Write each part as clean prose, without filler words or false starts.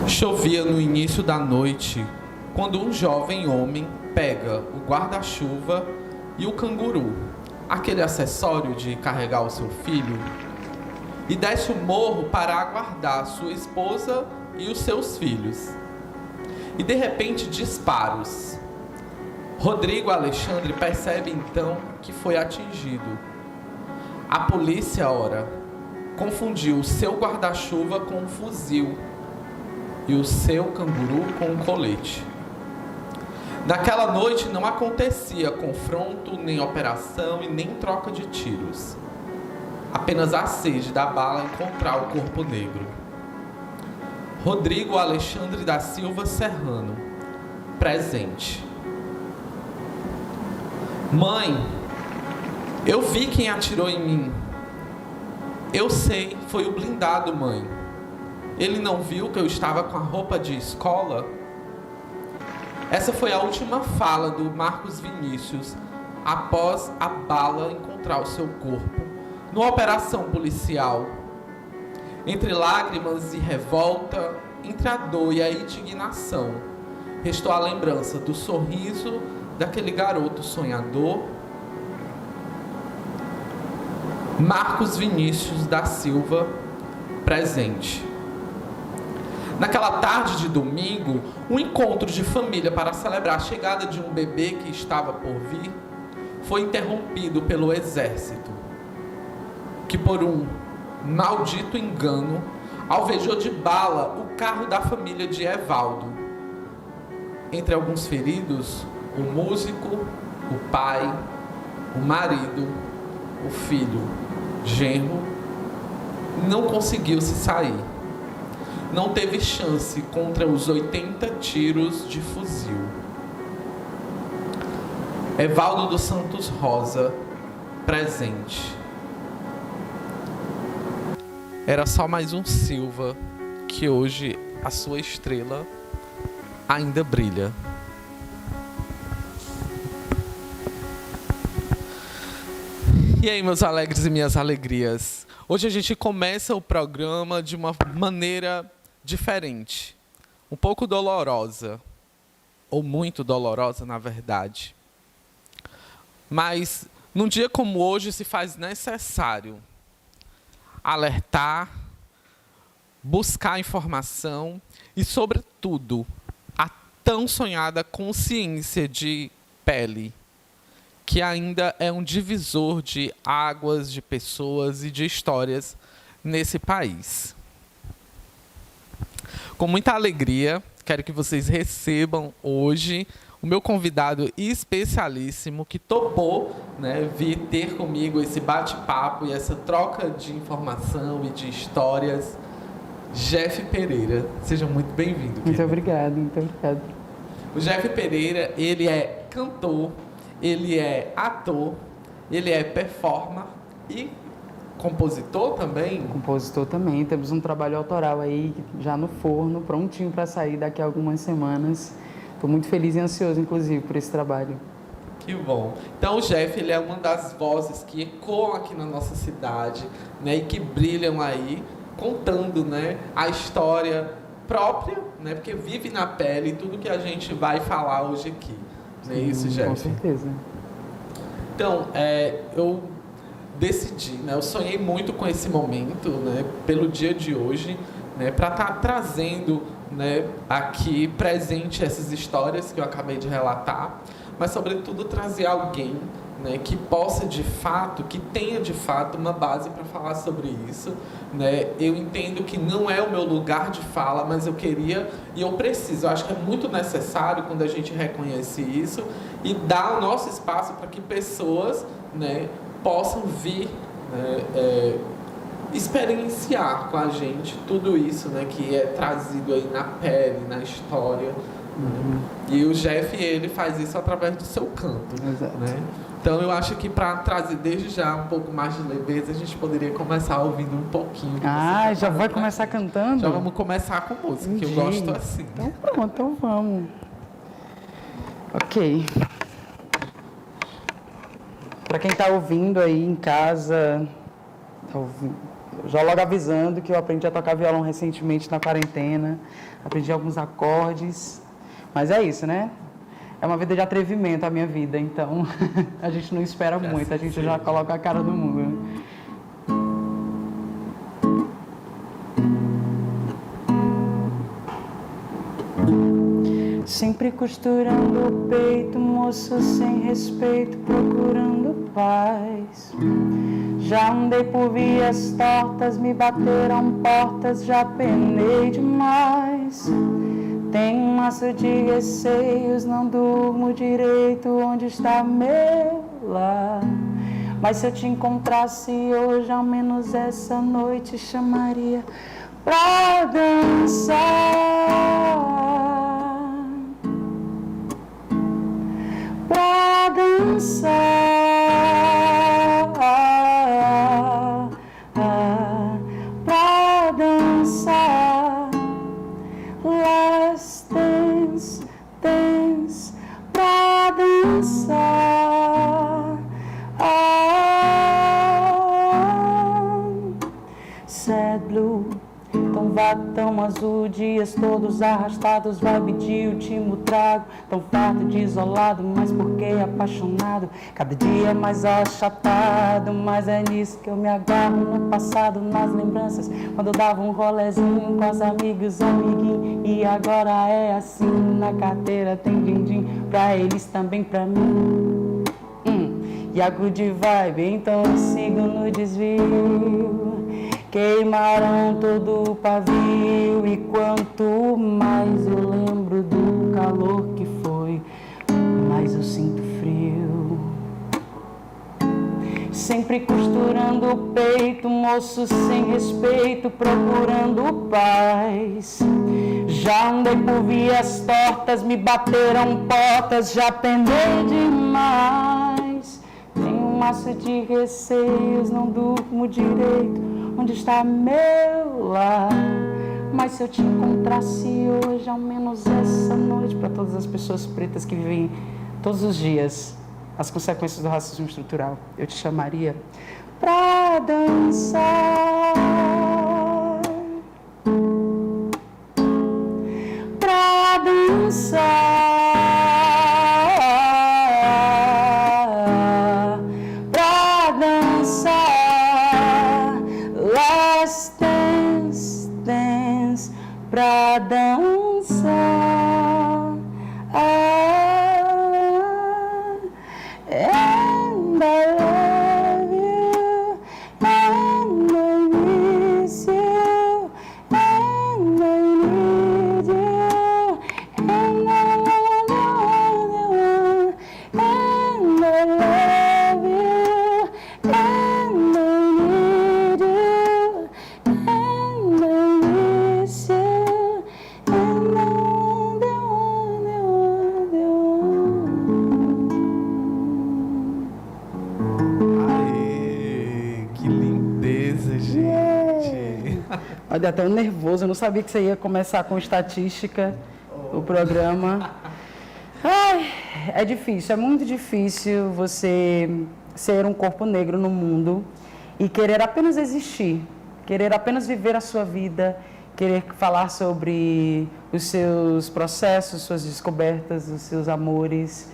Chovia no início da noite, quando um jovem homem pega o guarda-chuva e o canguru, aquele acessório de carregar o seu filho, e desce o morro para aguardar sua esposa e os seus filhos. E de repente, disparos. Rodrigo Alexandre percebe então que foi atingido. A polícia, ora, confundiu o seu guarda-chuva com um fuzil e o seu canguru com um colete. Naquela noite não acontecia confronto, nem operação e nem troca de tiros. Apenas a sede da bala encontrar o corpo negro. Rodrigo Alexandre da Silva Serrano, presente. Mãe, eu vi quem atirou em mim. Eu sei, foi o blindado, mãe. Ele não viu que eu estava com a roupa de escola? Essa foi a última fala do Marcos Vinícius após a bala encontrar o seu corpo, numa operação policial. Entre lágrimas e revolta, entre a dor e a indignação, restou a lembrança do sorriso daquele garoto sonhador. Marcos Vinícius da Silva, presente. Naquela tarde de domingo, um encontro de família para celebrar a chegada de um bebê que estava por vir foi interrompido pelo exército, que por um maldito engano alvejou de bala o carro da família de Evaldo. Entre alguns feridos, o músico, o pai, o marido, o filho, genro, não conseguiu se sair. Não teve chance contra os 80 tiros de fuzil. Evaldo dos Santos Rosa, presente. Era só mais um Silva, que hoje a sua estrela ainda brilha. E aí, meus alegres e minhas alegrias? Hoje a gente começa o programa de uma maneira diferente, um pouco dolorosa, ou muito dolorosa, na verdade. Mas, num dia como hoje, se faz necessário alertar, buscar informação e, sobretudo, a tão sonhada consciência de pele, que ainda é um divisor de águas, de pessoas e de histórias nesse país. Com muita alegria, quero que vocês recebam hoje o meu convidado especialíssimo que topou, vir ter comigo esse bate-papo e essa troca de informação e de histórias. Jeff Pereira, seja muito bem-vindo. Muito obrigado, muito obrigado. O Jeff Pereira, ele é cantor, ele é ator, ele é performer e compositor também? Compositor também. Temos um trabalho autoral aí já no forno, prontinho para sair daqui a algumas semanas. Estou muito feliz e ansioso, inclusive, por esse trabalho. Que bom. Então, o Jeff, ele é uma das vozes que ecoam aqui na nossa cidade, e que brilham aí, contando, a história própria, porque vive na pele tudo que a gente vai falar hoje aqui. Não é isso, Jeff? Com certeza. Então, eu decidi, eu sonhei muito com esse momento, pelo dia de hoje, para estar trazendo, aqui presente essas histórias que eu acabei de relatar, mas sobretudo trazer alguém, que possa de fato, que tenha de fato uma base para falar sobre isso, Eu entendo que não é o meu lugar de fala, mas eu queria e eu preciso, eu acho que é muito necessário quando a gente reconhece isso e dá o nosso espaço para que pessoas, possam vir, experienciar com a gente tudo isso, que é trazido aí na pele, na história. E o Jeff, ele faz isso através do seu canto. Exato. Então eu acho que para trazer desde já um pouco mais de leveza, a gente poderia começar ouvindo um pouquinho. Já vai começar cantando? Já vamos começar com música, que eu gosto assim. Então pronto, então vamos. Ok. Para quem está ouvindo aí em casa, Já logo avisando que eu aprendi a tocar violão recentemente na quarentena, aprendi alguns acordes, mas é isso, né? É uma vida de atrevimento a minha vida, então a gente não espera muito, a gente já coloca a cara no mundo. Sempre costurando o peito, moço sem respeito, procurando paz. Já andei por vias tortas, me bateram portas, já penei demais. Tenho um maço de receios, não durmo direito, onde está meu lar? Mas se eu te encontrasse hoje, ao menos essa noite, chamaria pra dançar. Pra dançar, pra dançar, let's dance, dance, pra dançar, sad blue. Tão vago, tão azul, dias todos arrastados, vibe de último trago. Tão farto de isolado, mas porque apaixonado. Cada dia mais achatado, mas é nisso que eu me agarro. No passado, nas lembranças, quando eu dava um rolezinho com as amigas, amiguinho. E agora é assim, na carteira tem din-din, pra eles também pra mim. E a good vibe, então eu sigo no desvio. Queimaram todo o pavio e quanto mais eu lembro do calor que foi, mais eu sinto frio. Sempre costurando o peito, moço sem respeito, procurando paz. Já andei por vias tortas, me bateram portas, já penei demais. Tenho um maço de receios, não durmo direito, onde está meu lar? Mas se eu te encontrasse hoje, ao menos essa noite, para todas as pessoas pretas que vivem todos os dias as consequências do racismo estrutural, eu te chamaria pra dançar, pra dançar. Pra dançar, and I love you, and I miss you, and I need you, and I love you, and I love you, and I need you, and I miss you. Olha, até um nervoso, eu não sabia que você ia começar com estatística, o programa. Ai, é difícil, é muito difícil você ser um corpo negro no mundo e querer apenas existir, querer apenas viver a sua vida, querer falar sobre os seus processos, suas descobertas, os seus amores.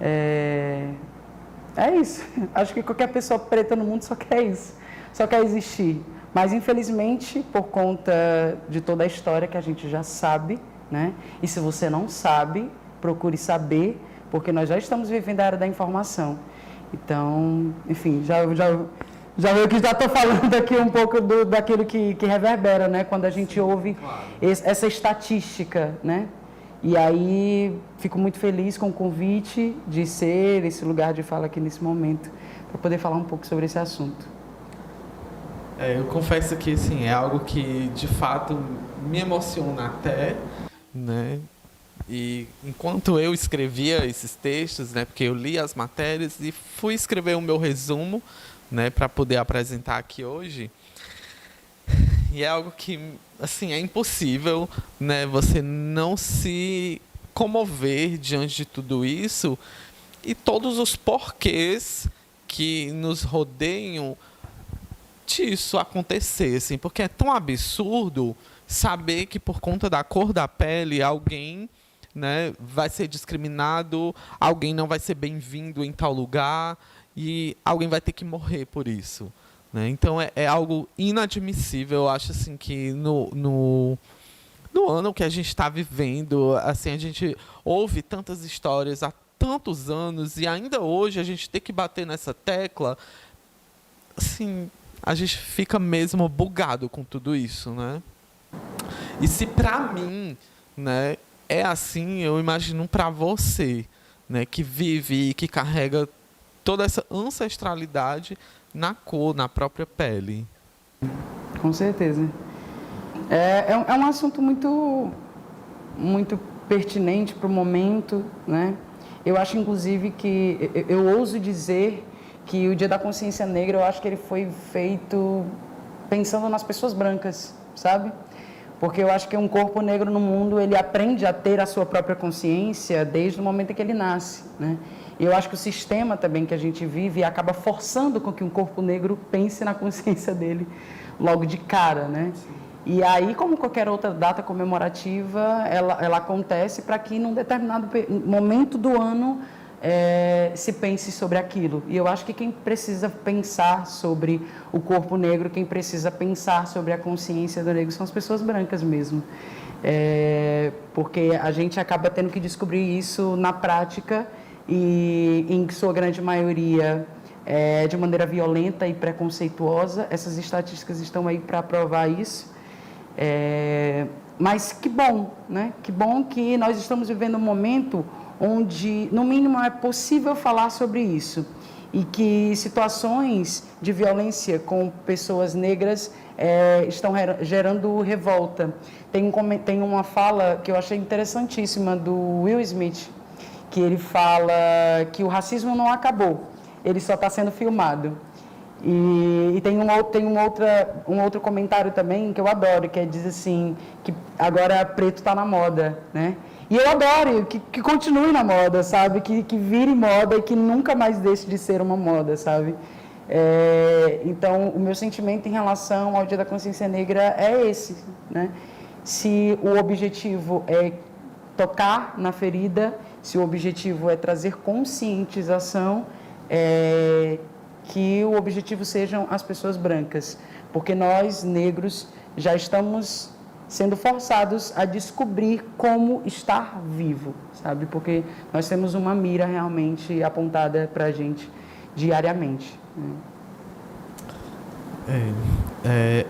É isso. Acho que qualquer pessoa preta no mundo só quer isso, só quer existir. Mas, infelizmente, por conta de toda a história que a gente já sabe, né? E se você não sabe, procure saber, porque nós já estamos vivendo a era da informação. Então, enfim, já eu que já estou falando aqui um pouco daquilo que reverbera, né? Quando a gente ouve essa estatística, né? E aí, fico muito feliz com o convite de ser esse lugar de fala aqui nesse momento, para poder falar um pouco sobre esse assunto. Eu confesso que assim, é algo que de fato me emociona até, né? E enquanto eu escrevia esses textos, né, porque eu li as matérias e fui escrever o meu resumo, né, para poder apresentar aqui hoje. E é algo que assim é impossível, né, você não se comover diante de tudo isso e todos os porquês que nos rodeiam disso acontecer, assim, porque é tão absurdo saber que por conta da cor da pele alguém, né, vai ser discriminado, alguém não vai ser bem-vindo em tal lugar e alguém vai ter que morrer por isso, né? Então é algo inadmissível. Eu acho assim que no ano que a gente está vivendo, assim, a gente ouve tantas histórias há tantos anos e ainda hoje a gente tem que bater nessa tecla, assim, a gente fica mesmo bugado com tudo isso, né? E se para mim, né, é assim, eu imagino para você, né, que vive e que carrega toda essa ancestralidade na cor, na própria pele. Com certeza. É um assunto muito, muito pertinente para o momento, né? Eu acho, inclusive, que eu ouso dizer que o Dia da Consciência Negra, eu acho que ele foi feito pensando nas pessoas brancas, sabe? Porque eu acho que um corpo negro no mundo, ele aprende a ter a sua própria consciência desde o momento em que ele nasce, né? E eu acho que o sistema também que a gente vive acaba forçando com que um corpo negro pense na consciência dele logo de cara, né? Sim. E aí, como qualquer outra data comemorativa, ela acontece para que num determinado momento do ano se pense sobre aquilo. E eu acho que quem precisa pensar sobre o corpo negro, quem precisa pensar sobre a consciência do negro são as pessoas brancas mesmo. Porque a gente acaba tendo que descobrir isso na prática e, em sua grande maioria, de maneira violenta e preconceituosa. Essas estatísticas estão aí para provar isso. Mas que bom, né? Que bom que nós estamos vivendo um momento onde, no mínimo, é possível falar sobre isso e que situações de violência com pessoas negras estão gerando revolta. Tem uma fala que eu achei interessantíssima do Will Smith, que ele fala que o racismo não acabou, ele só está sendo filmado. E tem um outro comentário também que eu adoro, que diz assim, que agora preto está na moda, né? E eu adoro que continue na moda, sabe? Que vire moda e que nunca mais deixe de ser uma moda, sabe? Então, o meu sentimento em relação ao Dia da Consciência Negra é esse, né? Se o objetivo é tocar na ferida, se o objetivo é trazer conscientização, que o objetivo sejam as pessoas brancas, porque nós, negros, já estamos sendo forçados a descobrir como estar vivo, sabe? Porque nós temos uma mira realmente apontada para a gente diariamente, né?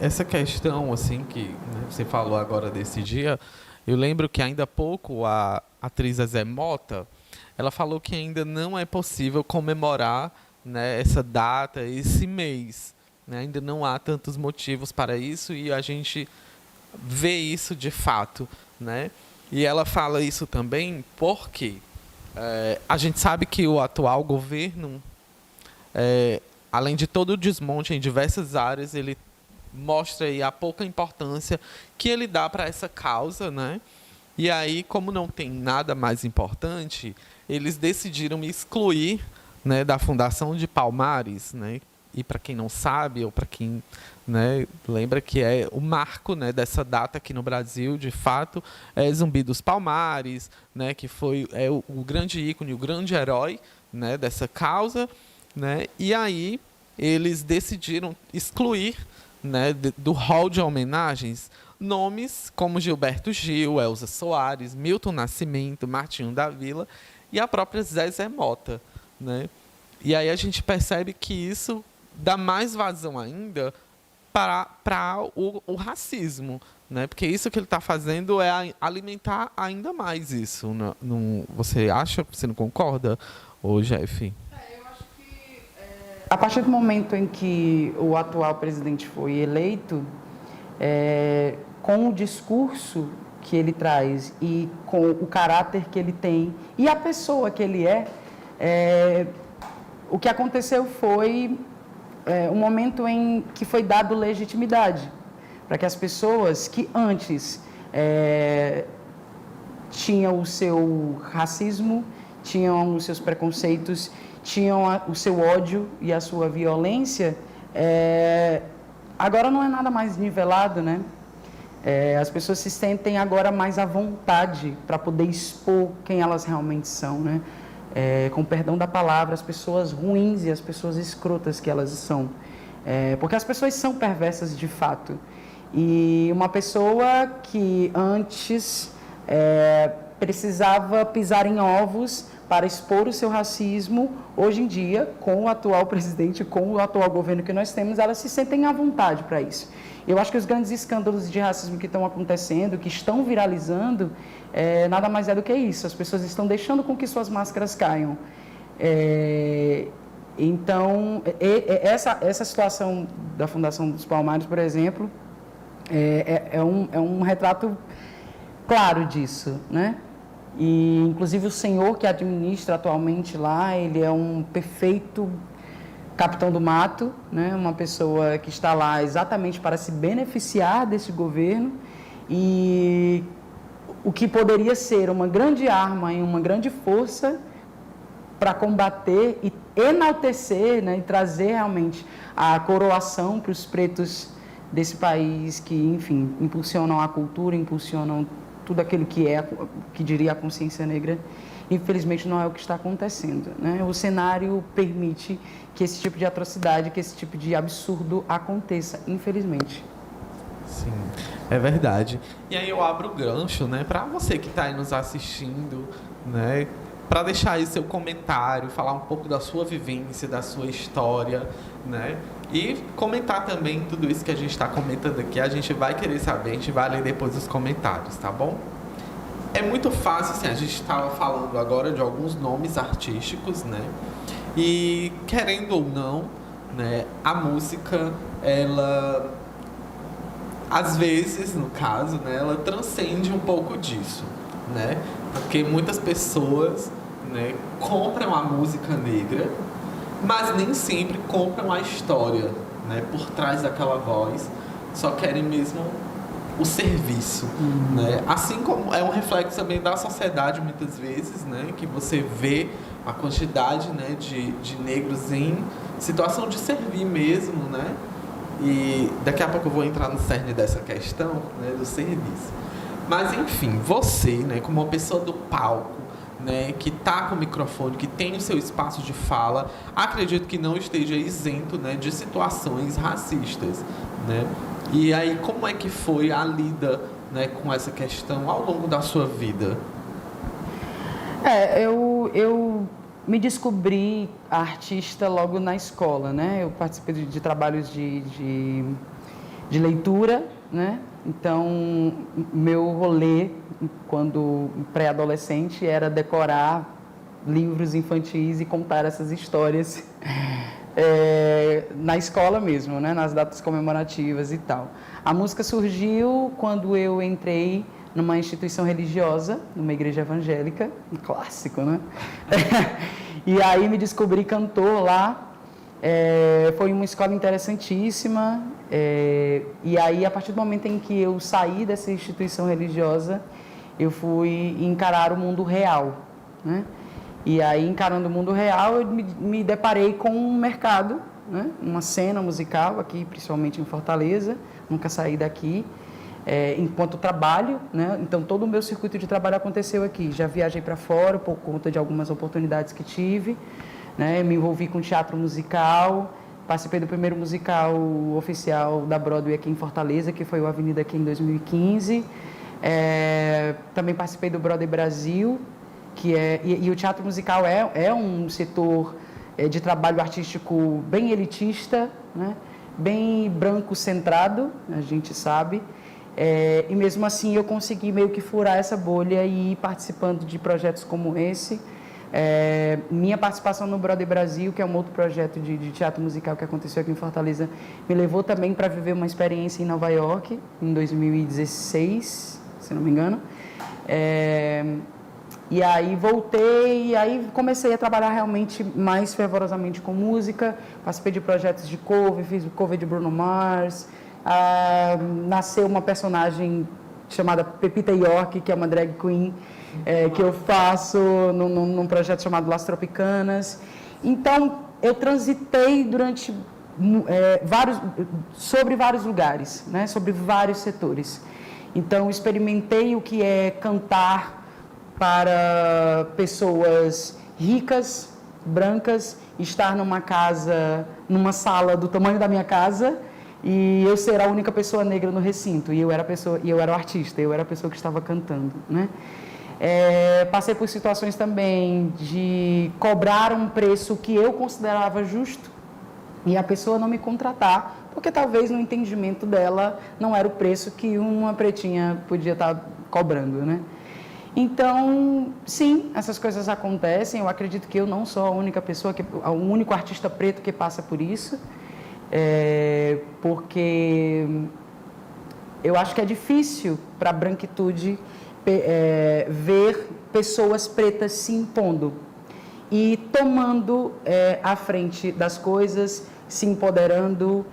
Essa questão, assim, que, né, você falou agora desse dia, eu lembro que ainda há pouco a atriz Zezé Mota, ela falou que ainda não é possível comemorar, né, essa data, esse mês, né? Ainda não há tantos motivos para isso e a gente vê isso de fato, né? E ela fala isso também porque a gente sabe que o atual governo, além de todo o desmonte em diversas áreas, ele mostra aí a pouca importância que ele dá para essa causa, né? E aí, como não tem nada mais importante, eles decidiram excluir, né, da Fundação de Palmares, né? E para quem não sabe, ou para quem, né, lembra que é o marco, né, dessa data aqui no Brasil, de fato, é Zumbi dos Palmares, né, que foi o grande ícone, o grande herói, né, dessa causa, né? E aí eles decidiram excluir, né, do hall de homenagens nomes como Gilberto Gil, Elza Soares, Milton Nascimento, Martinho da Vila e a própria Zezé Mota, né? E aí a gente percebe que isso dá mais vazão ainda para o racismo, né? Porque isso que ele está fazendo é alimentar ainda mais isso. Você acha? Você não concorda, ô Jeff? Eu acho que a partir do momento em que o atual presidente foi eleito, com o discurso que ele traz e com o caráter que ele tem e a pessoa que ele o que aconteceu foi um momento em que foi dado legitimidade para que as pessoas que antes tinham o seu racismo, tinham os seus preconceitos, tinham o seu ódio e a sua violência, agora não é nada mais nivelado, né? As pessoas se sentem agora mais à vontade para poder expor quem elas realmente são, né? Com o perdão da palavra, as pessoas ruins e as pessoas escrotas que elas são. Porque as pessoas são perversas de fato. E uma pessoa que antes precisava pisar em ovos para expor o seu racismo, hoje em dia, com o atual presidente, com o atual governo que nós temos, elas se sentem à vontade para isso. Eu acho que os grandes escândalos de racismo que estão acontecendo, que estão viralizando, nada mais é do que isso. As pessoas estão deixando com que suas máscaras caiam. Então, essa situação da Fundação dos Palmares, por exemplo, é um retrato claro disso, né? E, inclusive, o senhor que administra atualmente lá, ele é um perfeito capitão do mato, né? Uma pessoa que está lá exatamente para se beneficiar desse governo, e o que poderia ser uma grande arma e uma grande força para combater e enaltecer, né? E trazer realmente a coroação para os pretos desse país que, enfim, impulsionam a cultura, impulsionam tudo aquilo que diria a consciência negra. Infelizmente não é o que está acontecendo, né? O cenário permite que esse tipo de atrocidade, que esse tipo de absurdo aconteça, infelizmente. Sim, é verdade. E aí eu abro o gancho, né, para você que está aí nos assistindo, né, para deixar aí seu comentário, falar um pouco da sua vivência, da sua história, né, e comentar também tudo isso que a gente está comentando aqui. A gente vai querer saber, a gente vai ler depois os comentários, tá bom? É muito fácil, assim, a gente estava falando agora de alguns nomes artísticos, né? E, querendo ou não, né, a música, ela, às vezes, no caso, né, ela transcende um pouco disso, né? Porque muitas pessoas, né, compram a música negra, mas nem sempre compram a história, né, por trás daquela voz, só querem mesmo o serviço, né? Assim como é um reflexo também da sociedade, muitas vezes, né, que você vê a quantidade, né, de negros em situação de servir mesmo, né? E daqui a pouco eu vou entrar no cerne dessa questão, né, do serviço. Mas enfim, você, né, como uma pessoa do palco, né, que está com o microfone, que tem o seu espaço de fala, acredito que não esteja isento, né, de situações racistas, né? E aí, como é que foi a lida, né, com essa questão ao longo da sua vida? Eu me descobri artista logo na escola, né? Eu participei de trabalhos de leitura, né? Então, meu rolê, quando pré-adolescente, era decorar livros infantis e contar essas histórias na escola mesmo, né? Nas datas comemorativas e tal. A música surgiu quando eu entrei numa instituição religiosa, numa igreja evangélica, um clássico, né? E aí me descobri cantor lá. Foi uma escola interessantíssima. E aí, a partir do momento em que eu saí dessa instituição religiosa, eu fui encarar o mundo real, né? E aí, encarando o mundo real, eu me deparei com um mercado, né? Uma cena musical aqui, principalmente em Fortaleza. Nunca saí daqui. Enquanto trabalho, né? Então todo o meu circuito de trabalho aconteceu aqui. Já viajei para fora por conta de algumas oportunidades que tive, né? Me envolvi com teatro musical, participei do primeiro musical oficial da Broadway aqui em Fortaleza, que foi o Avenida aqui em 2015. Também participei do Broadway Brasil, e o teatro musical é um setor de trabalho artístico bem elitista, né? Bem branco-centrado, a gente sabe. E mesmo assim eu consegui meio que furar essa bolha e ir participando de projetos como esse. Minha participação no Broadway Brasil, que é um outro projeto de teatro musical que aconteceu aqui em Fortaleza, me levou também para viver uma experiência em Nova York, em 2016, se não me engano. E aí voltei, e aí comecei a trabalhar realmente mais fervorosamente com música. Participei de projetos de cover, fiz o cover de Bruno Mars. Nasceu uma personagem chamada Pepita York, que é uma drag queen, que eu faço num projeto chamado Las Tropicanas. Então, eu transitei durante sobre vários lugares, né? Sobre vários setores. Então, experimentei o que é cantar para pessoas ricas, brancas, estar numa casa, numa sala do tamanho da minha casa, e eu ser a única pessoa negra no recinto, e eu era o artista, eu era a pessoa que estava cantando, né? Passei por situações também de cobrar um preço que eu considerava justo e a pessoa não me contratar, porque talvez no entendimento dela não era o preço que uma pretinha podia estar cobrando, né? Então, sim, essas coisas acontecem. Eu acredito que eu não sou a única pessoa, o único artista preto que passa por isso, porque eu acho que é difícil para a branquitude ver pessoas pretas se impondo e tomando a frente das coisas, se empoderando,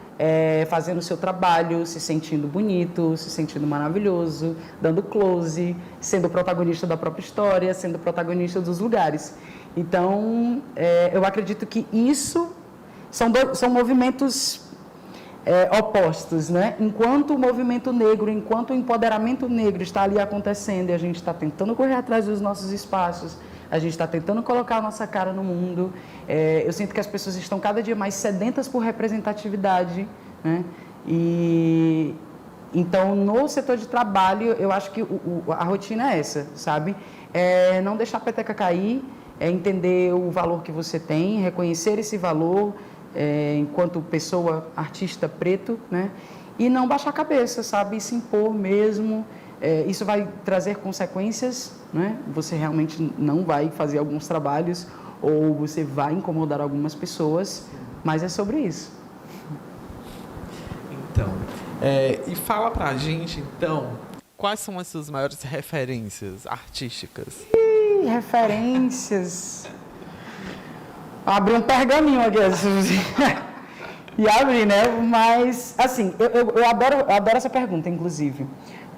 fazendo o seu trabalho, se sentindo bonito, se sentindo maravilhoso, dando close, sendo protagonista da própria história, sendo protagonista dos lugares. Então, eu acredito que isso são movimentos opostos, né? Enquanto o movimento negro, enquanto o empoderamento negro está ali acontecendo e a gente está tentando correr atrás dos nossos espaços, a gente está tentando colocar a nossa cara no mundo, eu sinto que as pessoas estão cada dia mais sedentas por representatividade, né? E então, no setor de trabalho, eu acho que a rotina é essa, sabe? Não deixar a peteca cair, entender o valor que você tem, reconhecer esse valor, enquanto pessoa, artista preto, né? E não baixar a cabeça, sabe? E se impor mesmo. Isso vai trazer consequências, né? Você realmente não vai fazer alguns trabalhos ou você vai incomodar algumas pessoas, mas é sobre isso. Então, e fala pra gente, então, quais são as suas maiores referências artísticas? Referências... Abri um pergaminho aqui e abri, né? Mas, assim, eu adoro essa pergunta, inclusive,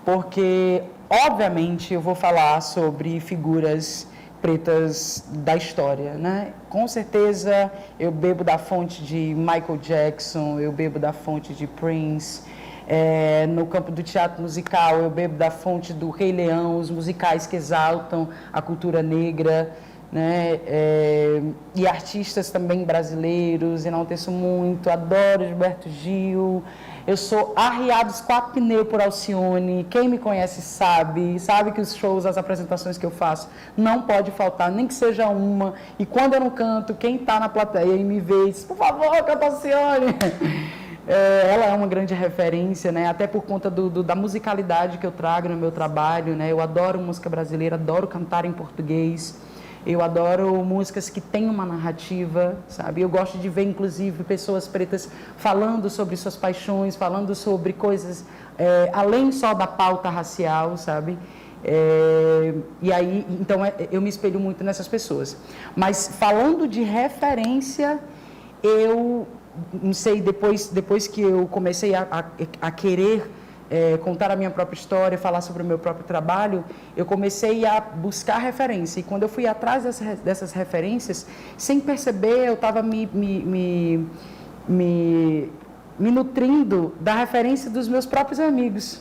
porque, obviamente, eu vou falar sobre figuras pretas da história, né? Com certeza, eu bebo da fonte de Michael Jackson, eu bebo da fonte de Prince, no campo do teatro musical, eu bebo da fonte do Rei Leão, os musicais que exaltam a cultura negra, né? E artistas também brasileiros, enalteço muito, adoro Gilberto Gil, eu sou arriados 4 pneus por Alcione, quem me conhece sabe que os shows, as apresentações que eu faço, não pode faltar, nem que seja uma, e quando eu não canto, quem está na plateia e me vê, diz, por favor, canta Alcione. Ela é uma grande referência, né? Até por conta da musicalidade que eu trago no meu trabalho, né? Eu adoro música brasileira, adoro cantar em português. Eu adoro músicas que têm uma narrativa, sabe? Eu gosto de ver, inclusive, pessoas pretas falando sobre suas paixões, falando sobre coisas além só da pauta racial, sabe? E aí, então, eu me espelho muito nessas pessoas. Mas, falando de referência, eu não sei, depois que eu comecei a querer contar a minha própria história, falar sobre o meu próprio trabalho, eu comecei a buscar referência. E quando eu fui atrás dessas referências, sem perceber, eu estava me nutrindo da referência dos meus próprios amigos,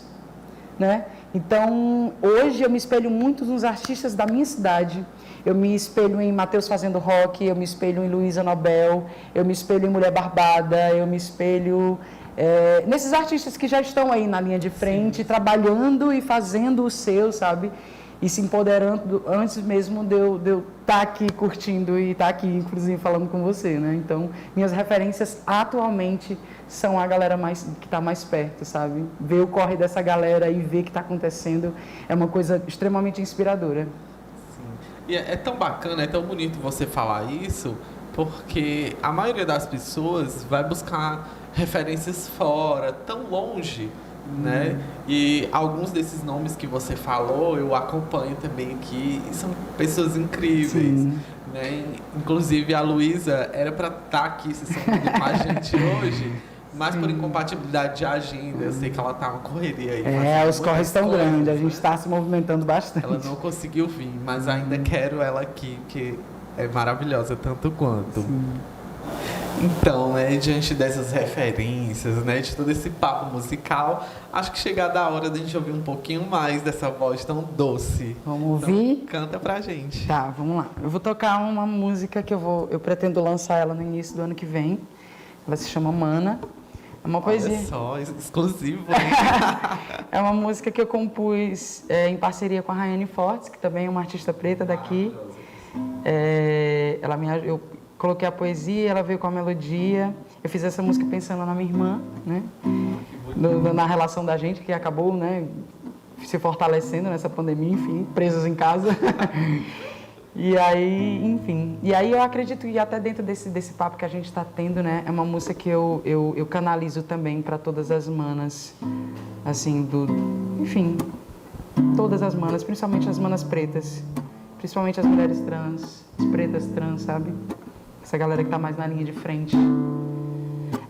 né? Então, hoje eu me espelho muito nos artistas da minha cidade. Eu me espelho em Mateus fazendo rock, eu me espelho em Luísa Nobel, eu me espelho em Mulher Barbada, eu me espelho nesses artistas que já estão aí na linha de frente, sim, trabalhando e fazendo o seu, sabe? E se empoderando antes mesmo de eu estar aqui curtindo e estar aqui, inclusive, falando com você, né? Então, minhas referências atualmente são a galera que está mais perto, sabe? Ver o corre dessa galera e ver o que está acontecendo é uma coisa extremamente inspiradora. Sim. E é tão bacana, é tão bonito você falar isso, porque a maioria das pessoas vai buscar referências fora, tão longe, né? E alguns desses nomes que você falou, eu acompanho também aqui, e são pessoas incríveis, sim, né? Inclusive a Luísa era para estar aqui se sentindo com a gente hoje, mas sim, por incompatibilidade de agenda, eu sei que ela tá uma correria aí. Os corres estão grandes, a gente está se movimentando bastante. Ela não conseguiu vir, mas ainda quero ela aqui, que é maravilhosa tanto quanto. Sim. Então, né, diante dessas referências, né, de todo esse papo musical, acho que chegada a hora da gente ouvir um pouquinho mais dessa voz tão doce. Vamos ouvir? Então, canta pra gente. Tá, vamos lá. Eu vou tocar uma música que eu pretendo lançar ela no início do ano que vem. Ela se chama Mana. É uma poesia. Olha só, exclusivo. Né? É uma música que eu compus em parceria com a Rayane Fortes, que também é uma artista preta daqui. Eu coloquei a poesia, ela veio com a melodia. Eu fiz essa música pensando na minha irmã, né? Na relação da gente, que acabou, né, se fortalecendo nessa pandemia, enfim, presos em casa. E aí, enfim. E aí eu acredito que até dentro desse papo que a gente está tendo, né, é uma música que eu canalizo também para todas as manas, assim, enfim, todas as manas, principalmente as manas pretas, principalmente as mulheres trans, as pretas trans, sabe? Essa galera que tá mais na linha de frente.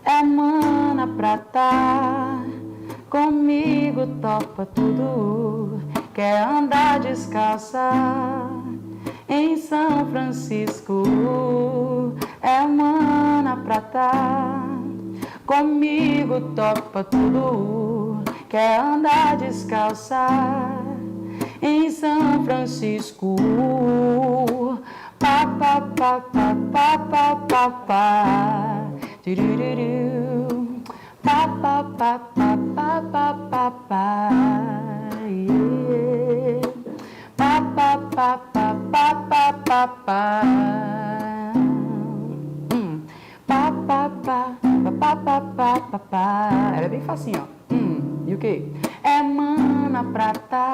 É mana pra tá comigo, topa tudo, quer andar descalça em São Francisco. É mana pra tá comigo, topa tudo, quer andar descalça em São Francisco. Pa pa pa pa pa pa pa pa, pa pa pa pa pa pa pa pa, pa pa pa pa pa pa pa pa, pa pa pa pa pa pa pa pa. Era bem facinho, ó. E o que? É mana pra tá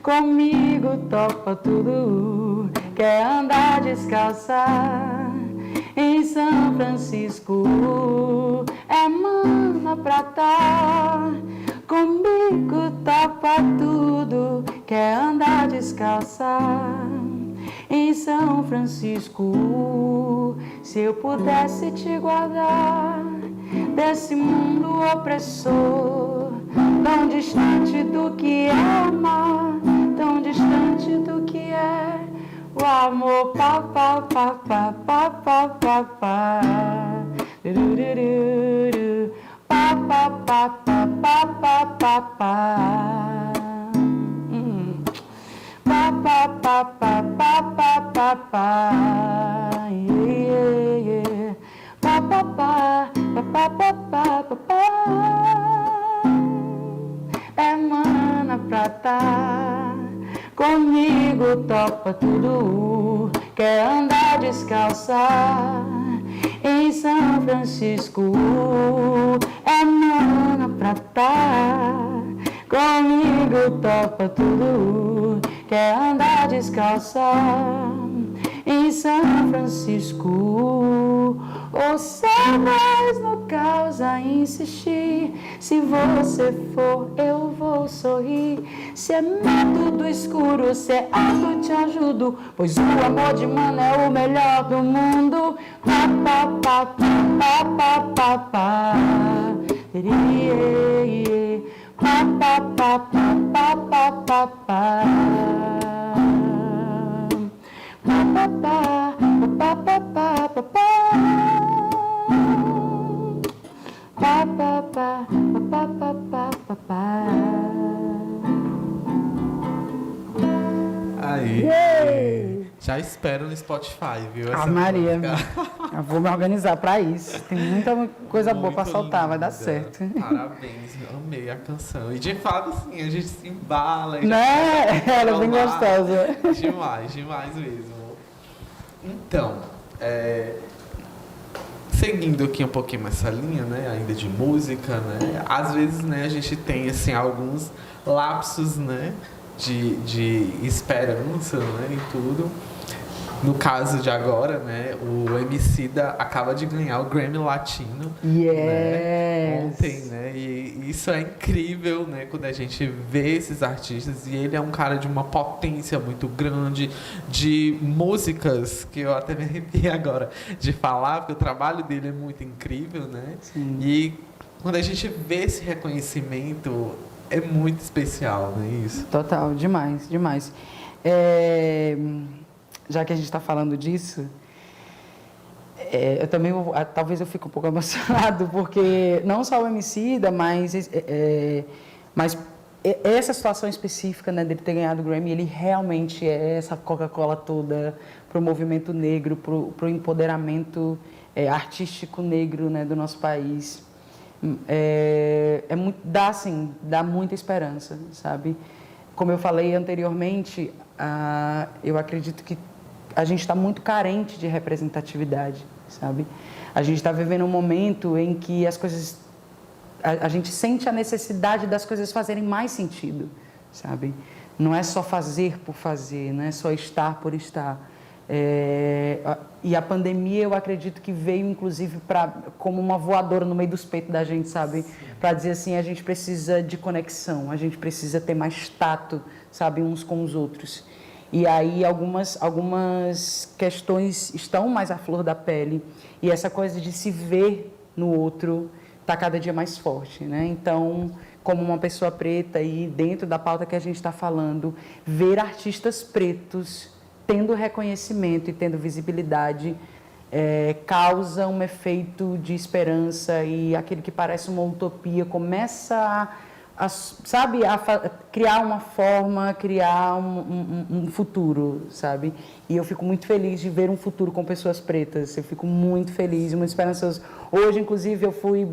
comigo, topa tudo, quer andar descalça em São Francisco. É mana pra tá comigo, topa tudo, quer andar descalça em São Francisco. Se eu pudesse te guardar desse mundo opressor, tão distante do que é amar, tão distante do que é o amor. Pa pa pa pa pa pa pa pa, pa pa pa pa pa pa pa pa, pa pa pa pa pa pa pa pa, pa pa pa pa pa pa pa pa. É mana pra tá comigo, topa tudo, quer andar descalça em São Francisco. É mana pra tá comigo, topa tudo, quer andar descalça em São Francisco. Você mais no caos a insistir, se você for eu vou sorrir. Se é medo do escuro, se é alto te ajudo, pois o amor de mana é o melhor do mundo. Pa pa pa pa pa pa pa, pa pa pa pa pa pa pa, pa pa pa pa pa pa pa pa, pa pa pa pa pa pa pa pa. Aí. Já espero no Spotify, viu? Ah, Maria, eu vou me organizar para isso. Tem muita coisa boa para soltar, vai dar certo. Parabéns, amei a canção. E de fato, assim, a gente se embala. Né? Ela é bem gostosa. Demais, demais mesmo. Então, seguindo aqui um pouquinho essa linha, né, ainda de música, né, às vezes, né, a gente tem, assim, alguns lapsos, né, de esperança, né, e tudo. No caso de agora, né, o Emicida acaba de ganhar o Grammy Latino, né, ontem, né, e isso é incrível, né, quando a gente vê esses artistas, e ele é um cara de uma potência muito grande, de músicas, que eu até me arrepiei agora de falar, porque o trabalho dele é muito incrível, né, Sim. E quando a gente vê esse reconhecimento, é muito especial, não é isso? Total, demais, demais. Já que a gente está falando disso, Eu também, talvez eu fique um pouco emocionado, porque não só o Emicida, mas essa situação específica, né, dele ter ganhado o Grammy, ele realmente é essa Coca-Cola toda para o movimento negro, para o empoderamento artístico negro, né, do nosso país. Dá muita esperança, sabe? Como eu falei anteriormente, eu acredito que a gente está muito carente de representatividade, sabe? A gente está vivendo um momento em que as coisas... A gente sente a necessidade das coisas fazerem mais sentido, sabe? Não é só fazer por fazer, não é só estar por estar. E a pandemia, eu acredito que veio, inclusive, como uma voadora no meio dos peitos da gente, sabe? Para dizer assim, a gente precisa de conexão, a gente precisa ter mais tato, sabe? Uns com os outros. E aí algumas questões estão mais à flor da pele. E essa coisa de se ver no outro está cada dia mais forte, né? Então, como uma pessoa preta e dentro da pauta que a gente está falando, ver artistas pretos tendo reconhecimento e tendo visibilidade causa um efeito de esperança, e aquele que parece uma utopia começa a criar uma forma, criar um futuro, sabe? E eu fico muito feliz de ver um futuro com pessoas pretas, eu fico muito feliz e muito esperançoso. Hoje, inclusive, eu fui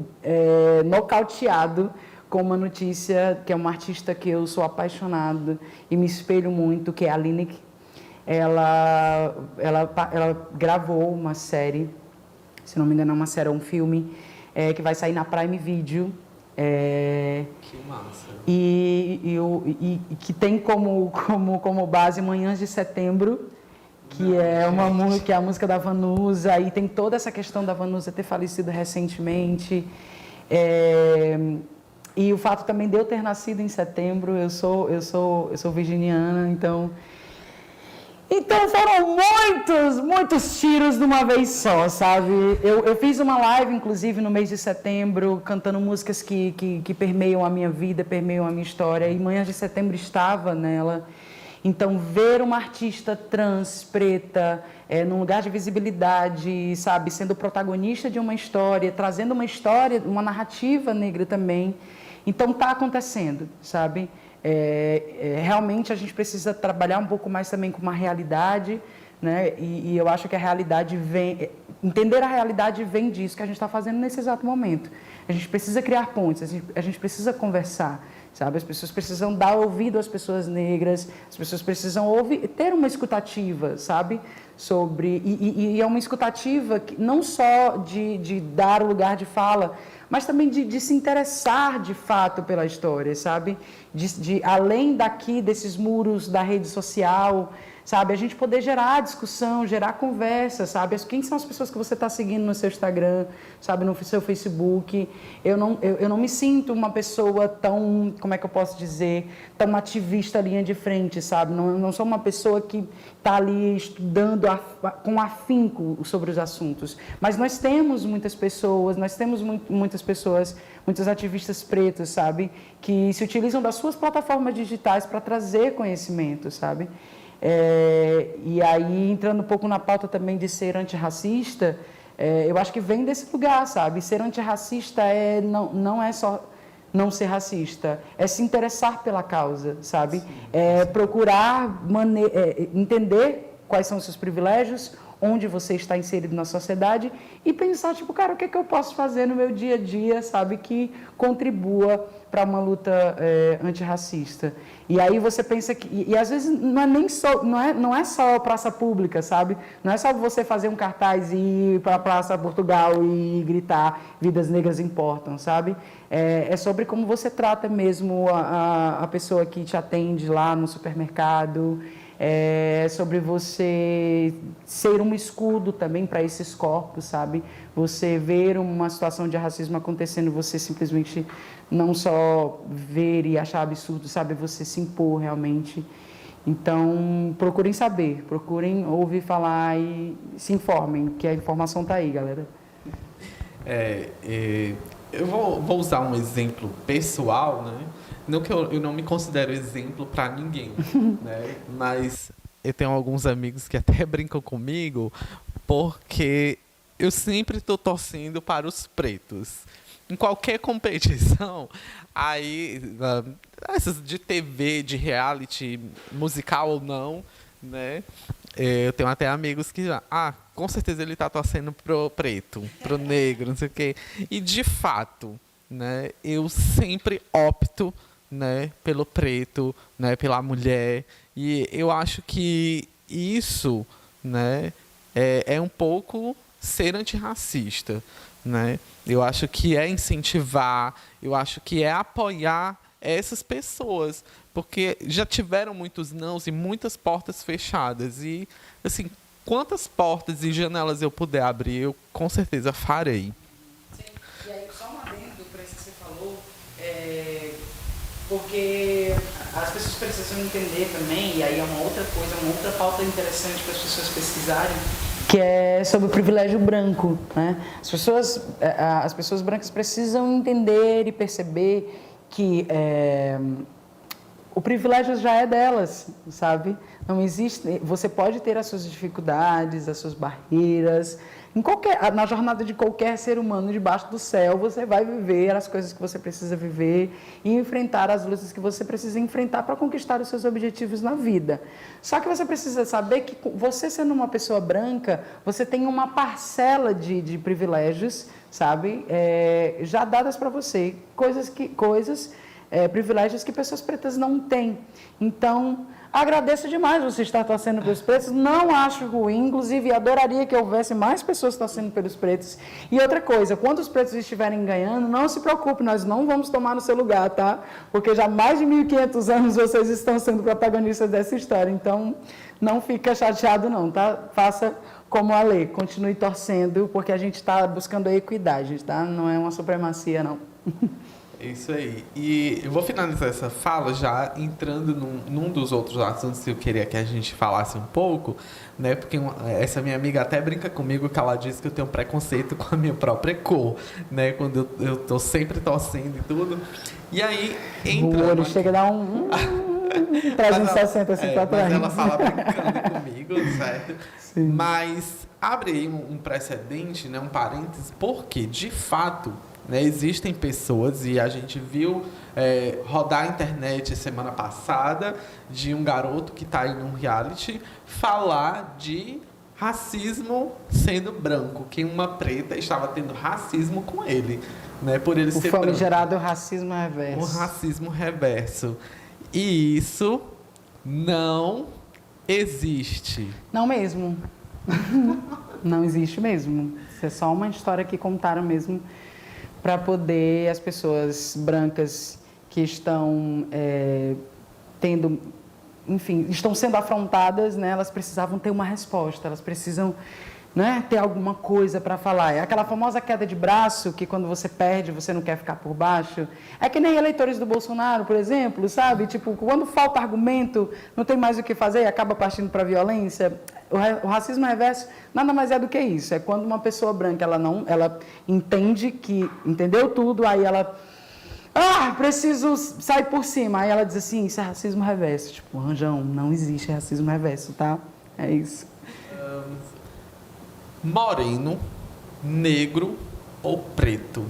nocauteado com uma notícia que é uma artista que eu sou apaixonado e me espelho muito, que é a Lineker. Ela gravou uma série, se não me engano é uma série, um filme, que vai sair na Prime Video. Que massa. E que tem como base Manhãs de Setembro, que é a música da Vanusa, e tem toda essa questão da Vanusa ter falecido recentemente. E o fato também de eu ter nascido em setembro, eu sou virginiana, então foram muitos tiros de uma vez só, sabe? Eu fiz uma live, inclusive, no mês de setembro, cantando músicas que permeiam a minha vida, permeiam a minha história, e Manhãs de Setembro estava nela. Então, ver uma artista trans, preta, num lugar de visibilidade, sabe? Sendo protagonista de uma história, trazendo uma história, uma narrativa negra também. Então, está acontecendo, sabe? Realmente a gente precisa trabalhar um pouco mais também com uma realidade, né? E eu acho que a realidade entender a realidade vem disso que a gente está fazendo nesse exato momento. A gente precisa criar pontes, a gente precisa conversar, sabe? As pessoas precisam dar ouvido às pessoas negras, as pessoas precisam ter uma escutativa, sabe? E é uma escutativa que, não só de dar o lugar de fala, mas também de se interessar de fato pela história, sabe? Além desses muros da rede social, sabe? A gente poder gerar discussão, gerar conversa, sabe? Quem são as pessoas que você está seguindo no seu Instagram, sabe? No seu Facebook. Eu não me sinto uma pessoa tão, como é que eu posso dizer, tão ativista linha de frente, sabe? Não sou uma pessoa que está ali estudando com afinco sobre os assuntos. Mas nós temos muitas pessoas, muitos ativistas pretos, sabe? Que se utilizam das suas plataformas digitais para trazer conhecimento, sabe? E aí, entrando um pouco na pauta também de ser antirracista, eu acho que vem desse lugar, sabe? Ser antirracista não é só não ser racista, é se interessar pela causa, sabe? Sim. Procurar entender quais são os seus privilégios, onde você está inserido na sociedade e pensar, tipo, cara, o que é que eu posso fazer no meu dia a dia, sabe, que contribua para uma luta antirracista. E aí você pensa que... E às vezes não é só praça pública, sabe? Não é só você fazer um cartaz e ir para a Praça Portugal e gritar vidas negras importam, sabe? É sobre como você trata mesmo a pessoa que te atende lá no supermercado, sobre você ser um escudo também para esses corpos, sabe? Você ver uma situação de racismo acontecendo, você simplesmente não só ver e achar absurdo, sabe? Você se impor realmente. Então, procurem saber, procurem ouvir falar e se informem, que a informação está aí, galera. Eu vou usar um exemplo pessoal, né? Não que eu não me considero exemplo para ninguém, né? Mas eu tenho alguns amigos que até brincam comigo porque eu sempre estou torcendo para os pretos. Em qualquer competição, aí, essas de TV, de reality, musical ou não, né? Eu tenho até amigos que, com certeza ele está torcendo pro preto, pro negro, não sei o quê. E, de fato, né, eu sempre opto, né, pelo preto, né, pela mulher. E eu acho que isso, né, é um pouco ser antirracista, né? Eu acho que é incentivar, eu acho que é apoiar essas pessoas, porque já tiveram muitos nãos e muitas portas fechadas. E, assim, quantas portas e janelas eu puder abrir, eu com certeza farei. Sim. E aí, só um adendo para isso que você falou, porque as pessoas precisam entender também, e aí é uma outra coisa, uma outra pauta interessante para as pessoas pesquisarem, que é sobre o privilégio branco, né? As pessoas brancas precisam entender e perceber que o privilégio já é delas, sabe? Não existe. Você pode ter as suas dificuldades, as suas barreiras. Na jornada de qualquer ser humano debaixo do céu, você vai viver as coisas que você precisa viver e enfrentar as lutas que você precisa enfrentar para conquistar os seus objetivos na vida. Só que você precisa saber que você, sendo uma pessoa branca, você tem uma parcela de privilégios, sabe? Já dadas para você. Privilégios que pessoas pretas não têm. Então, agradeço demais você estar torcendo pelos pretos, não acho ruim, inclusive adoraria que houvesse mais pessoas torcendo pelos pretos. E outra coisa, quando os pretos estiverem ganhando, não se preocupe, nós não vamos tomar no seu lugar, tá? Porque já há mais de 1.500 anos vocês estão sendo protagonistas dessa história, então não fica chateado não, tá? Faça como a lei, continue torcendo, porque a gente está buscando a equidade, tá? Não é uma supremacia, não. Isso aí. E eu vou finalizar essa fala já entrando num dos outros assuntos que eu queria que a gente falasse um pouco, né? Porque essa minha amiga até brinca comigo que ela diz que eu tenho preconceito com a minha própria cor, né? Quando eu tô sempre torcendo e tudo. E aí entra... O olho chega a dar um 360 assim pra trás. Mas ela fala brincando comigo, certo? Sim. Mas abre aí um precedente, né? Um parênteses, porque, de fato... né, existem pessoas, e a gente viu rodar a internet semana passada de um garoto que está aí num reality falar de racismo sendo branco, que uma preta estava tendo racismo com ele, né, por ele ser branco. O famigerado racismo reverso. O racismo reverso. E isso não existe. Não mesmo. Não existe mesmo. Isso é só uma história que contaram mesmo para poder as pessoas brancas que estão estão sendo afrontadas, né, elas precisavam ter uma resposta, elas precisam, né, ter alguma coisa para falar. É aquela famosa queda de braço que quando você perde, você não quer ficar por baixo. É que nem eleitores do Bolsonaro, por exemplo, sabe? Tipo, quando falta argumento, não tem mais o que fazer e acaba partindo para a violência. O racismo reverso nada mais é do que isso. É quando uma pessoa branca, ela entende que entendeu tudo, aí ela preciso sair por cima. Aí ela diz assim, isso é racismo reverso. Tipo, Anjão, não existe racismo reverso, tá? É isso. Moreno, negro ou preto?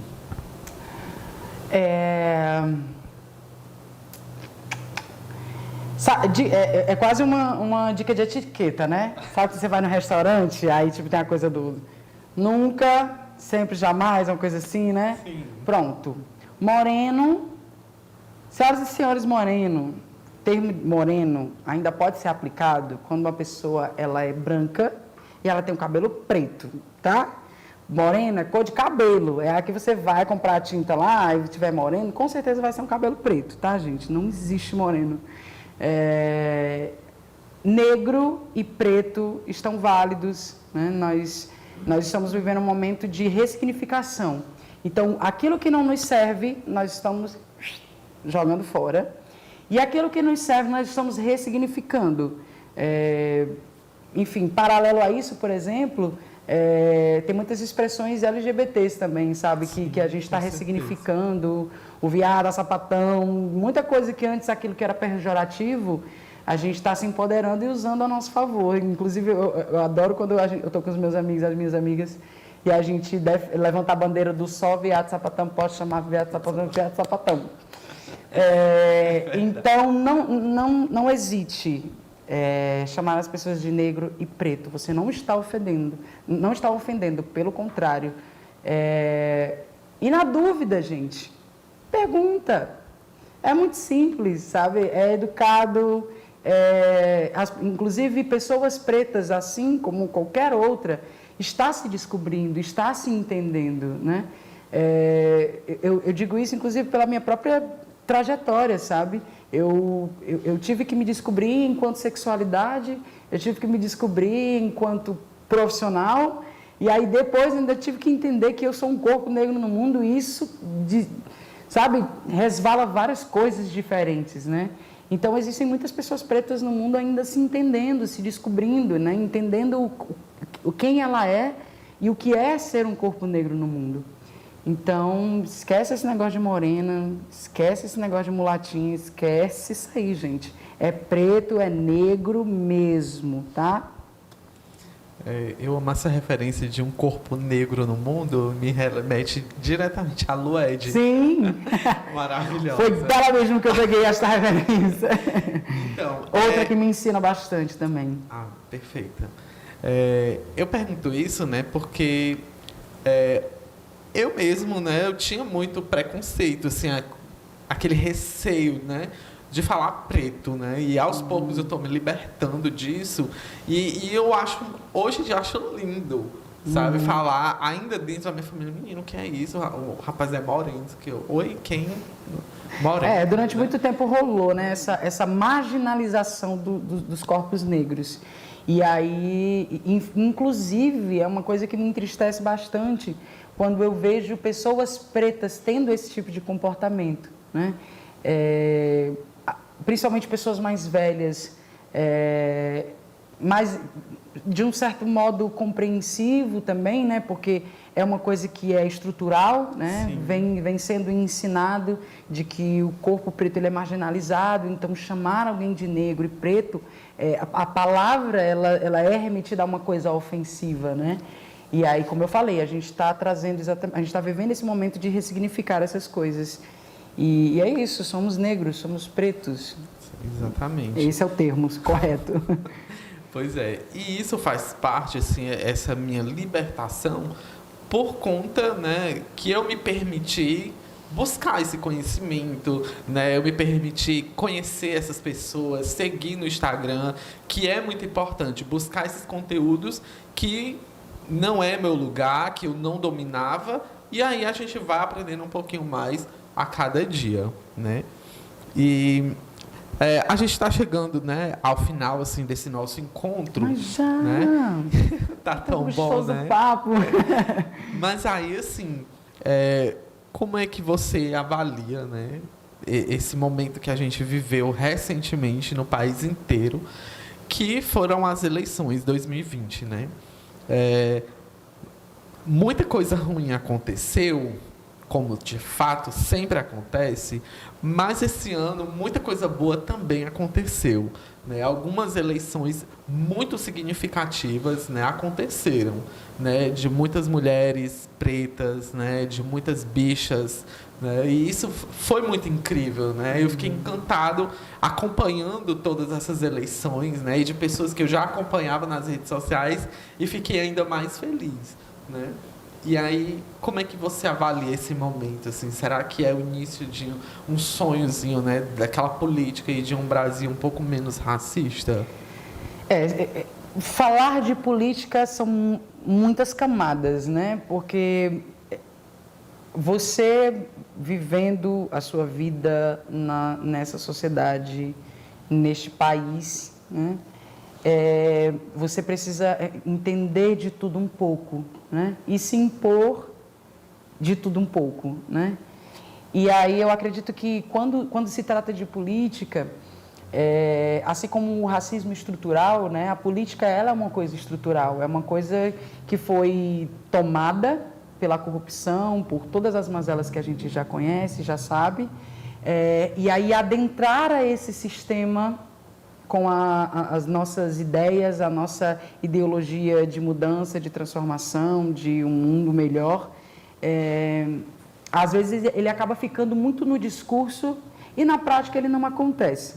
É quase uma dica de etiqueta, né? Sabe que você vai no restaurante, aí tipo tem a coisa do nunca, sempre, jamais, uma coisa assim, né? Sim. Pronto. Moreno, senhoras e senhores, moreno, termo moreno ainda pode ser aplicado quando uma pessoa ela é branca e ela tem um cabelo preto, tá? Moreno é cor de cabelo, é aqui você vai comprar a tinta lá e tiver moreno, com certeza vai ser um cabelo preto, tá, gente? Não existe moreno. Negro e preto estão válidos, né? Nós estamos vivendo um momento de ressignificação. Então, aquilo que não nos serve, nós estamos jogando fora. E aquilo que nos serve, nós estamos ressignificando. Enfim, paralelo a isso, por exemplo, tem muitas expressões LGBTs também, sabe? Sim, que a gente está ressignificando, o viado, a sapatão, muita coisa que antes aquilo que era pejorativo, a gente está se empoderando e usando a nosso favor. Inclusive, eu adoro quando eu estou com os meus amigos, as minhas amigas, E a gente deve levantar a bandeira do só viado sapatão, pode chamar viado sapatão. Então, não hesite chamar as pessoas de negro e preto. Você não está ofendendo, pelo contrário. E na dúvida, gente, pergunta. É muito simples, sabe? É educado. Inclusive, pessoas pretas, assim como qualquer outra, está se descobrindo, está se entendendo, né? Eu digo isso, inclusive, pela minha própria trajetória, sabe? Eu tive que me descobrir enquanto sexualidade, eu tive que me descobrir enquanto profissional, e aí depois ainda tive que entender que eu sou um corpo negro no mundo, e isso, sabe, resvala várias coisas diferentes, né? Então, existem muitas pessoas pretas no mundo ainda se entendendo, se descobrindo, né? Entendendo quem ela é e o que é ser um corpo negro no mundo. Então, esquece esse negócio de morena, esquece esse negócio de mulatinha, esquece isso aí, gente. É preto, é negro mesmo, tá? Eu amo essa referência de um corpo negro no mundo, me remete diretamente à Lued. Sim! Maravilhosa. Foi dela mesmo que eu peguei essa referência. Então, outra que me ensina bastante também. Ah, perfeita. Eu pergunto isso, né, porque eu mesmo, né, eu tinha muito preconceito, assim, aquele receio, né, de falar preto, né, e aos poucos eu estou me libertando disso, e eu acho, hoje eu acho lindo, sabe, falar, ainda dentro da minha família, menino, o que é isso? O rapaz é moreno, oi, quem? Moreno. Durante muito tempo rolou, né, essa marginalização dos corpos negros. E aí, inclusive, é uma coisa que me entristece bastante quando eu vejo pessoas pretas tendo esse tipo de comportamento, né? Principalmente pessoas mais velhas, mas de um certo modo compreensivo também, né? Porque é uma coisa que é estrutural, né? Vem sendo ensinado de que o corpo preto ele é marginalizado, então chamar alguém de negro e preto, a palavra ela é remetida a uma coisa ofensiva, né? E aí, como eu falei, a gente está trazendo a gente está vivendo esse momento de ressignificar essas coisas. E é isso, somos negros, somos pretos. Exatamente. Esse é o termo correto. Pois é, e isso faz parte, assim, essa minha libertação, por conta, né, que eu me permiti buscar esse conhecimento, né, eu me permiti conhecer essas pessoas, seguir no Instagram, que é muito importante, buscar esses conteúdos que não é meu lugar, que eu não dominava, e aí a gente vai aprendendo um pouquinho mais a cada dia, né? E a gente está chegando, né, ao final assim desse nosso encontro. Mas já. Né? Tá tão bom, né? Papo. Mas aí, assim, como é que você avalia, né, esse momento que a gente viveu recentemente no país inteiro, que foram as eleições 2020, né? Muita coisa ruim aconteceu, como de fato sempre acontece, mas esse ano muita coisa boa também aconteceu, né? Algumas eleições muito significativas, né, aconteceram, né, de muitas mulheres pretas, né, de muitas bichas, né, e isso foi muito incrível, né? Eu fiquei encantado acompanhando todas essas eleições, né, e de pessoas que eu já acompanhava nas redes sociais, e fiquei ainda mais feliz, né? E aí, como é que você avalia esse momento, assim? Será que é o início de um sonhozinho, né, daquela política e de um Brasil um pouco menos racista? Falar de política são muitas camadas, né? Porque você vivendo a sua vida nessa sociedade, neste país, né? Você precisa entender de tudo um pouco, né? E se impor de tudo um pouco, né? E aí eu acredito que quando se trata de política, assim como o racismo estrutural, né? A política ela é uma coisa estrutural, é uma coisa que foi tomada pela corrupção, por todas as mazelas que a gente já conhece, já sabe, e aí adentrar a esse sistema com as nossas ideias, a nossa ideologia de mudança, de transformação, de um mundo melhor, às vezes ele acaba ficando muito no discurso e na prática ele não acontece.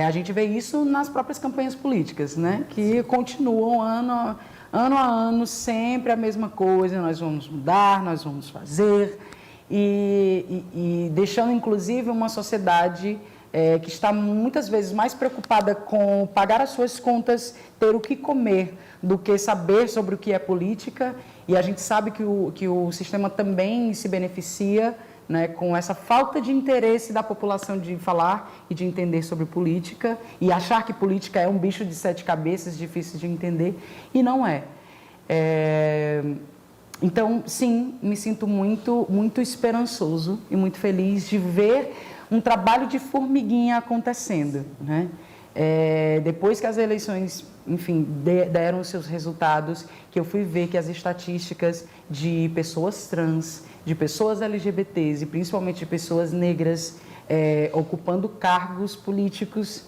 A gente vê isso nas próprias campanhas políticas, né? Que continuam ano a ano, sempre a mesma coisa, nós vamos mudar, nós vamos fazer, e deixando inclusive uma sociedade que está muitas vezes mais preocupada com pagar as suas contas, ter o que comer, do que saber sobre o que é política, e a gente sabe que o sistema também se beneficia, né, com essa falta de interesse da população de falar e de entender sobre política, e achar que política é um bicho de 7 cabeças, difícil de entender, e não é. Então, sim, me sinto muito, muito esperançoso e muito feliz de ver um trabalho de formiguinha acontecendo, né? Depois que as eleições, enfim, deram os seus resultados, que eu fui ver que as estatísticas de pessoas trans, de pessoas LGBTs e principalmente de pessoas negras ocupando cargos políticos,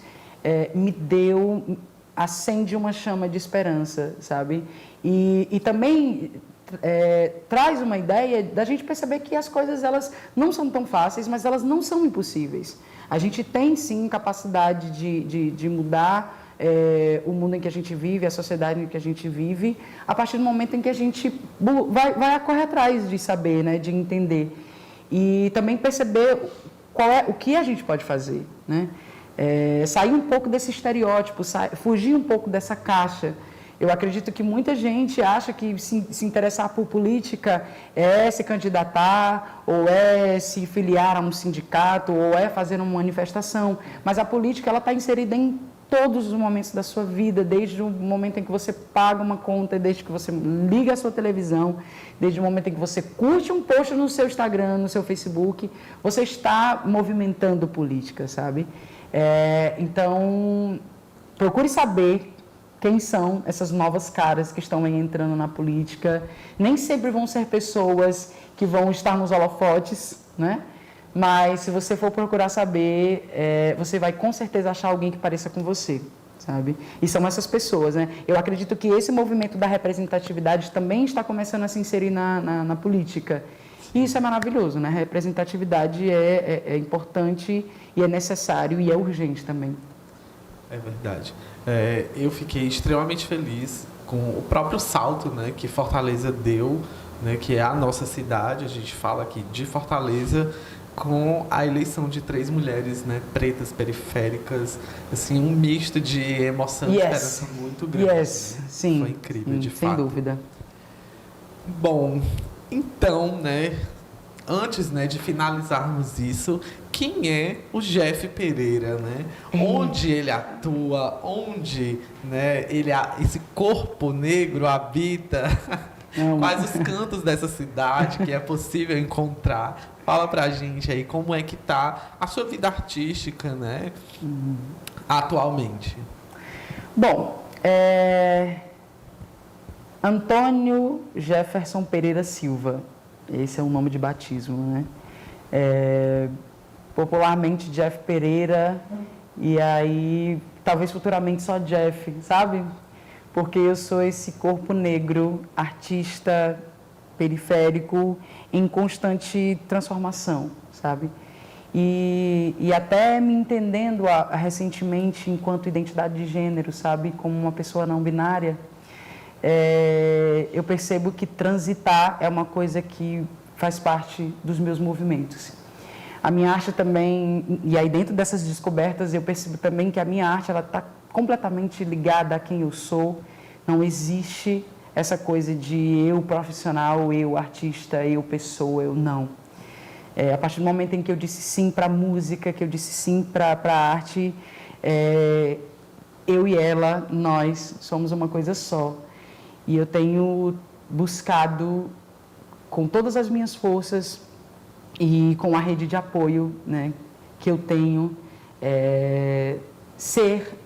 acende uma chama de esperança, sabe? E também traz uma ideia da gente perceber que as coisas elas não são tão fáceis, mas elas não são impossíveis. A gente tem sim capacidade de mudar o mundo em que a gente vive, a sociedade em que a gente vive, a partir do momento em que a gente vai correr atrás de saber, né, de entender e também perceber o que a gente pode fazer, né? Sair um pouco desse estereótipo, fugir um pouco dessa caixa. Eu acredito que muita gente acha que se interessar por política é se candidatar, ou é se filiar a um sindicato, ou é fazer uma manifestação. Mas a política ela está inserida em todos os momentos da sua vida, desde o momento em que você paga uma conta, desde que você liga a sua televisão, desde o momento em que você curte um post no seu Instagram, no seu Facebook, você está movimentando política, sabe? Então, procure saber quem são essas novas caras que estão aí entrando na política. Nem sempre vão ser pessoas que vão estar nos holofotes, né? Mas se você for procurar saber, você vai com certeza achar alguém que pareça com você, sabe? E são essas pessoas, né? Eu acredito que esse movimento da representatividade também está começando a se inserir na política. E isso é maravilhoso, né? A representatividade é importante e é necessário e é urgente também. É verdade. Eu fiquei extremamente feliz com o próprio salto, né, que Fortaleza deu, né, que é a nossa cidade. A gente fala aqui de Fortaleza, com a eleição de 3 mulheres, né, pretas, periféricas, assim, um misto de emoção e esperança muito grande. Né? Sim. Foi incrível, de fato. Sem dúvida. Bom, então, né, antes, né, de finalizarmos isso, quem é o Jeff Pereira, né? Onde ele atua, onde, né, esse corpo negro habita, quais os cantos dessa cidade que é possível encontrar. Fala pra gente aí como é que tá a sua vida artística, né, atualmente. Bom, Antônio Jefferson Pereira Silva, esse é o nome de batismo, né? Popularmente Jeff Pereira, e aí talvez futuramente só Jeff, sabe? Porque eu sou esse corpo negro, artista, periférico, em constante transformação, sabe? E até me entendendo recentemente enquanto identidade de gênero, sabe? Como uma pessoa não binária, eu percebo que transitar é uma coisa que faz parte dos meus movimentos. A minha arte também, e aí dentro dessas descobertas eu percebo também que a minha arte ela está completamente ligada a quem eu sou. Não existe essa coisa de eu profissional, eu artista, eu pessoa, eu não. A partir do momento em que eu disse sim para a música, que eu disse sim para a arte, eu e ela, nós somos uma coisa só. E eu tenho buscado com todas as minhas forças e com a rede de apoio, né, que eu tenho, ser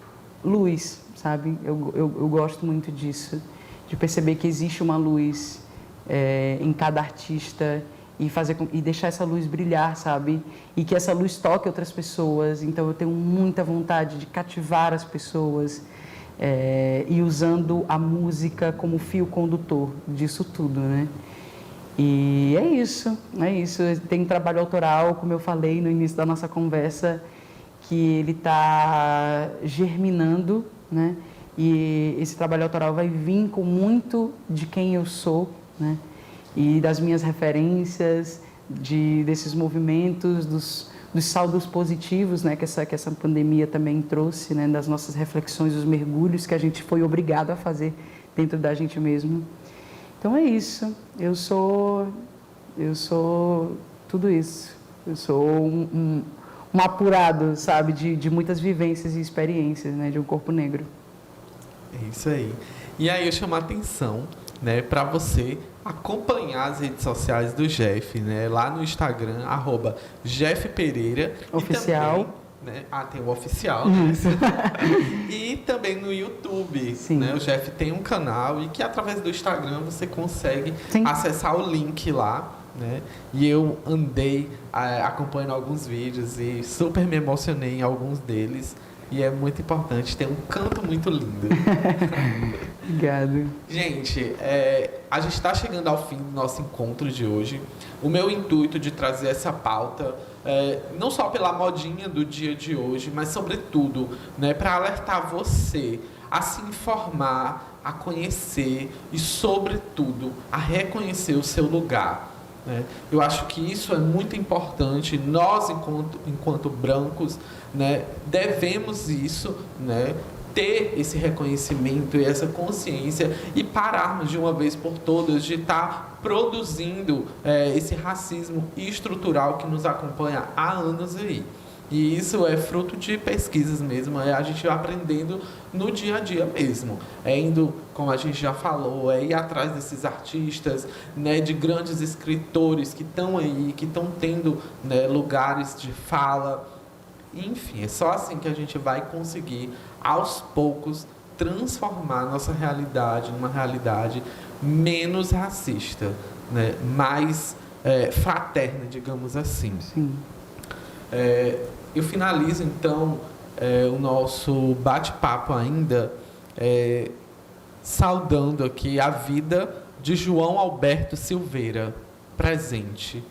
luz, sabe? Eu gosto muito disso, de perceber que existe uma luz em cada artista e deixar essa luz brilhar, sabe? E que essa luz toque outras pessoas. Então eu tenho muita vontade de cativar as pessoas e usando a música como fio condutor disso tudo, né? E é isso. Tem um trabalho autoral, como eu falei no início da nossa conversa, que ele está germinando, né? E esse trabalho autoral vai vir com muito de quem eu sou, né? E das minhas referências, desses movimentos, dos saldos positivos, né? que essa pandemia também trouxe, né? Das nossas reflexões, os mergulhos que a gente foi obrigado a fazer dentro da gente mesmo. Então é isso. Eu sou tudo isso. Eu sou um apurado, sabe, de muitas vivências e experiências, né? De um corpo negro. É isso aí. E aí eu chamo a atenção, né, para você acompanhar as redes sociais do Jeff, né, lá no Instagram, @JeffPereira. Oficial. E também, né, tem o oficial, né? E também no YouTube, né? O Jeff tem um canal e que através do Instagram você consegue acessar o link lá, né? E eu andei acompanhando alguns vídeos e super me emocionei em alguns deles. E é muito importante, tem um canto muito lindo. Obrigado. Gente, a gente está chegando ao fim do nosso encontro de hoje. O meu intuito de trazer essa pauta, não só pela modinha do dia de hoje, mas sobretudo, né, para alertar você a se informar, a conhecer e, sobretudo, a reconhecer o seu lugar. Eu acho que isso é muito importante. Nós, enquanto brancos, né, devemos isso, né, ter esse reconhecimento e essa consciência e pararmos de uma vez por todas de estar produzindo esse racismo estrutural que nos acompanha há anos aí. E isso é fruto de pesquisas mesmo, a gente aprendendo no dia a dia mesmo. Indo, como a gente já falou, ir atrás desses artistas, né, de grandes escritores que estão aí, que estão tendo, né, lugares de fala. Enfim, é só assim que a gente vai conseguir, aos poucos, transformar nossa realidade numa realidade menos racista, né, mais fraterna, digamos assim. Sim. Eu finalizo, então, o nosso bate-papo ainda saudando aqui a vida de João Alberto Silveira, presente.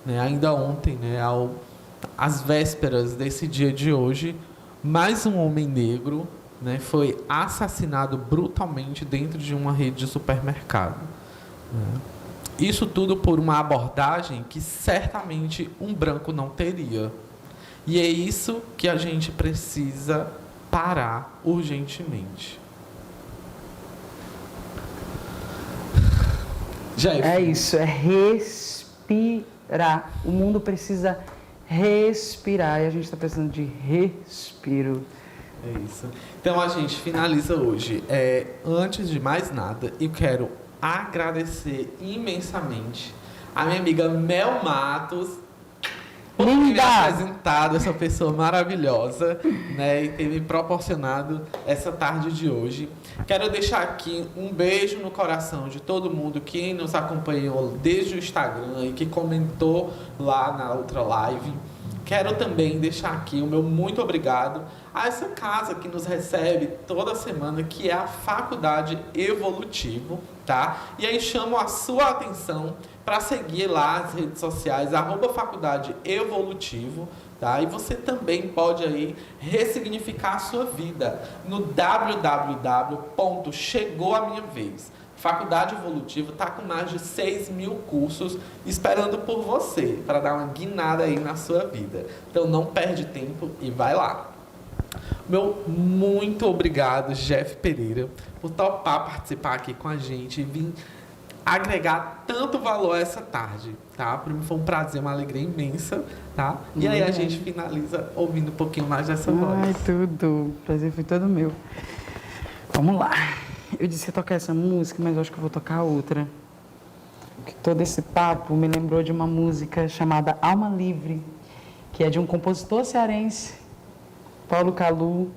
Né? Ainda ontem, né, às vésperas desse dia de hoje, mais um homem negro, né, foi assassinado brutalmente dentro de uma rede de supermercado. Né? Isso tudo por uma abordagem que certamente um branco não teria. E é isso que a gente precisa parar urgentemente. Jeff. É isso, é respirar. O mundo precisa respirar e a gente está precisando de respiro. É isso. Então a gente finaliza hoje. Antes de mais nada, eu quero agradecer imensamente a minha amiga Mel Matos por ter me apresentado essa pessoa maravilhosa, né, e ter me proporcionado essa tarde de hoje. Quero deixar aqui um beijo no coração de todo mundo que nos acompanhou desde o Instagram e que comentou lá na outra live. Quero também deixar aqui o meu muito obrigado a essa casa que nos recebe toda semana, que é a Faculdade Evolutivo, tá? E aí chamo a sua atenção para seguir lá as redes sociais, @Faculdade Evolutivo, tá? E você também pode aí ressignificar a sua vida no www.chegoaminhavez. Faculdade Evolutivo está com mais de 6.000 cursos esperando por você, para dar uma guinada aí na sua vida. Então não perde tempo e vai lá. Meu muito obrigado, Jeff Pereira, por topar participar aqui com a gente e vir agregar tanto valor a essa tarde, tá? Para mim foi um prazer, uma alegria imensa, tá? E aí a gente finaliza ouvindo um pouquinho mais dessa voz. Ai, tudo. O prazer foi todo meu. Vamos lá. Eu disse que ia tocar essa música, mas eu acho que eu vou tocar outra. Porque todo esse papo me lembrou de uma música chamada Alma Livre, que é de um compositor cearense, Paulo Calu,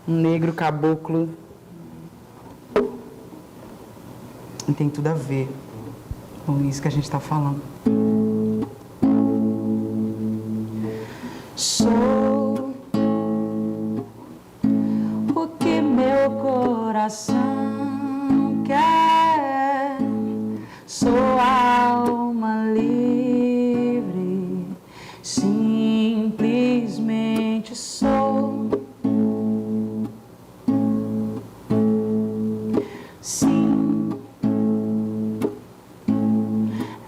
um negro caboclo. E tem tudo a ver com isso que a gente está falando. coração quer. Sou alma livre, simplesmente sou. Sim,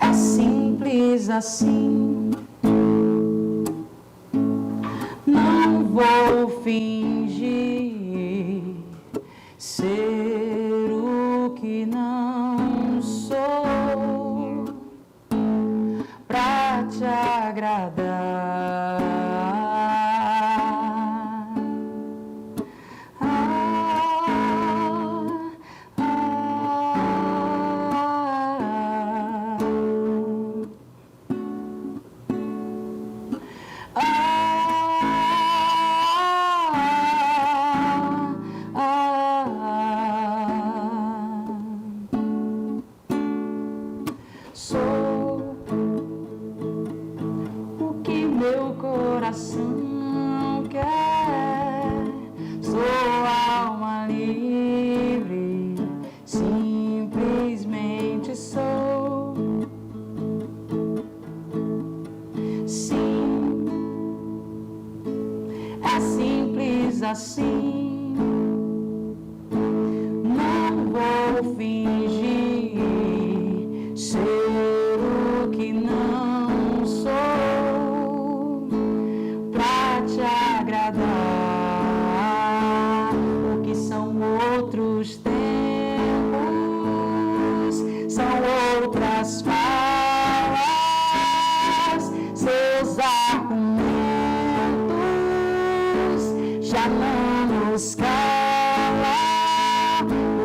é simples assim. Não vou fingir ser o que não sou pra te agradar. Sou o que meu coração quer. Sou alma livre, simplesmente sou. Sim, é simples assim. Não vou fingir ser o que não sou pra te agradar. O que são outros tempos, são outras falas, seus argumentos já não nos calam.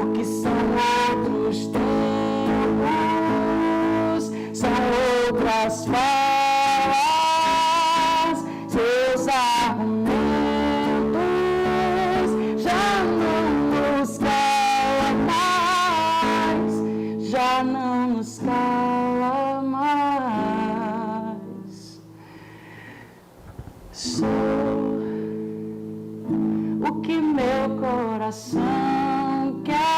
O que são outros tempos, são outras falas, seus argumentos já não nos calam mais, já não nos calam mais. Sou o que meu coração quer.